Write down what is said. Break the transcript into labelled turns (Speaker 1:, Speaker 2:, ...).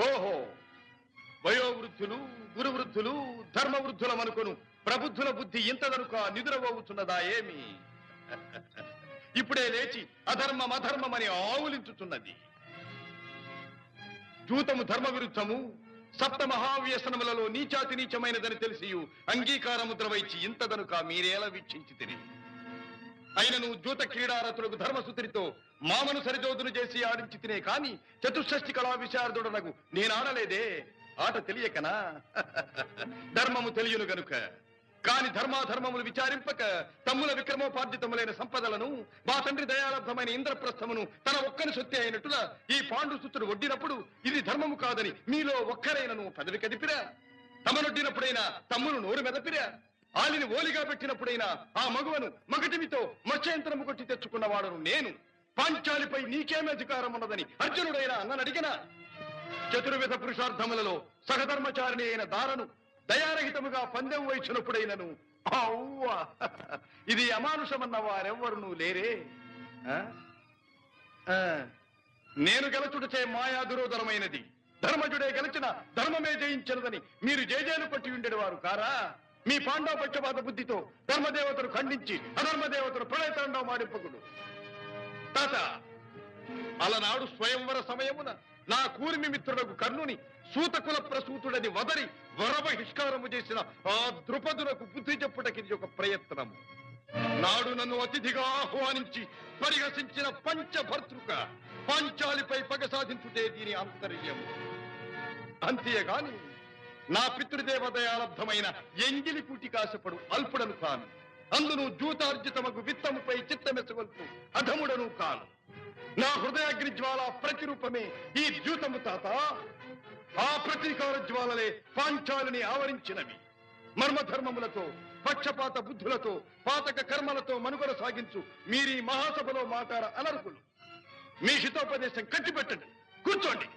Speaker 1: ఓహో, వయోవృద్ధులు, గురువృద్ధులు, ధర్మవృద్ధులమనుకొను ప్రబుద్ధుల బుద్ధి ఇంతదనుక నిదురవవుతున్నదా ఏమి? ఇప్పుడే లేచి అధర్మం అధర్మమని ఆవులించుతున్నది. జూతము ధర్మ విరుద్ధము, సప్త మహావ్యసనములలో నీచాతి నీచమైనదని తెలిసి అంగీకారముద్ర వైచి ఇంతదనుక మీరేలా వీక్షించి తిరిగి అయినను జూత క్రీడారతులకు ధర్మసుతిరితో మామను సరిజోదును చేసి ఆడించి తినే కాని చతుషష్ఠి కళా విశారదుడనగు నేనాడలేదే. ఆట తెలియకనా? ధర్మము తెలియను గనుక. కాని ధర్మాధర్మములు విచారింపక తమ్ముల విక్రమోపార్జితములైన సంపదలను మా తండ్రి దయాలబ్ధమైన ఇంద్రప్రస్థమును తన ఒక్కని సొత్తి అయినట్టుగా ఈ పాండుసుతుడు వడ్డినప్పుడు ఇది ధర్మము కాదని మీలో ఒక్కరైనను పెదవి కదిపిరా? తమనొడ్డినప్పుడైనా తమ్మును నోరు మెదపిరా? ఆలిని ఓలిగా పెట్టినప్పుడైనా ఆ మగువను మగటిమితో మత్స్యంతరము కొట్టి తెచ్చుకున్నవాడను నేను. పాంచాలిపై నీకేమి అధికారం ఉన్నదని అర్జునుడైనా అన్ననడిగినా? చతుర్విధ పురుషార్థములలో సహధర్మచారిణి అయిన దారను దయారహితముగా పందెం వహించినప్పుడైనను అవ్వ ఇది అమానుషమన్న వారెవ్వరునూ లేరే. నేను గెలచుటచే మాయా దురోధరమైనది, ధర్మజుడే గెలిచిన ధర్మమే జయించినదని మీరు జేజేలు పట్టి ఉండేది వారు కారా? మీ పాండవపక్షపాత బుద్ధితో ధర్మదేవతను ఖండించి అధర్మదేవతను ప్రళయతాండవ మాడింపకుడు. తాత, అలనాడు స్వయంవర సమయమున నా కూర్మి మిత్రులకు కర్ణుని సూతకుల ప్రసూతుడని వదరి వరబహిష్కారము చేసిన ఆ ద్రుపదులకు బుద్ధి చెప్పుటకిది ఒక ప్రయత్నము. నాడు నన్ను అతిథిగా ఆహ్వానించి పరిహసించిన పంచభర్తృక పాంచాలిపై పగ సాధించుటే దీని ఆంతర్యము. అంతేగాని నా పితృదేవదయాలబ్ధమైన ఎంగిలి కూటి కాసపడు అల్పుడను కాను. అందును జూతార్జితమగు విత్తముపై చిత్తమెసగొల్పు అధముడను కాను. నా హృదయాగ్ని జ్వాల ప్రతిరూపమే ఈ ద్యూతము తాత. ఆ ప్రతీకార జ్వాలలే పాంచాలిని ఆవరించినవి. మర్మధర్మములతో పక్షపాత బుద్ధులతో పాతక కర్మలతో మనుగడ సాగించు మీరీ మహాసభలో మాటాడ అనర్హులు. మీ హితోపదేశం కట్టిపెట్టండి, కూర్చోండి.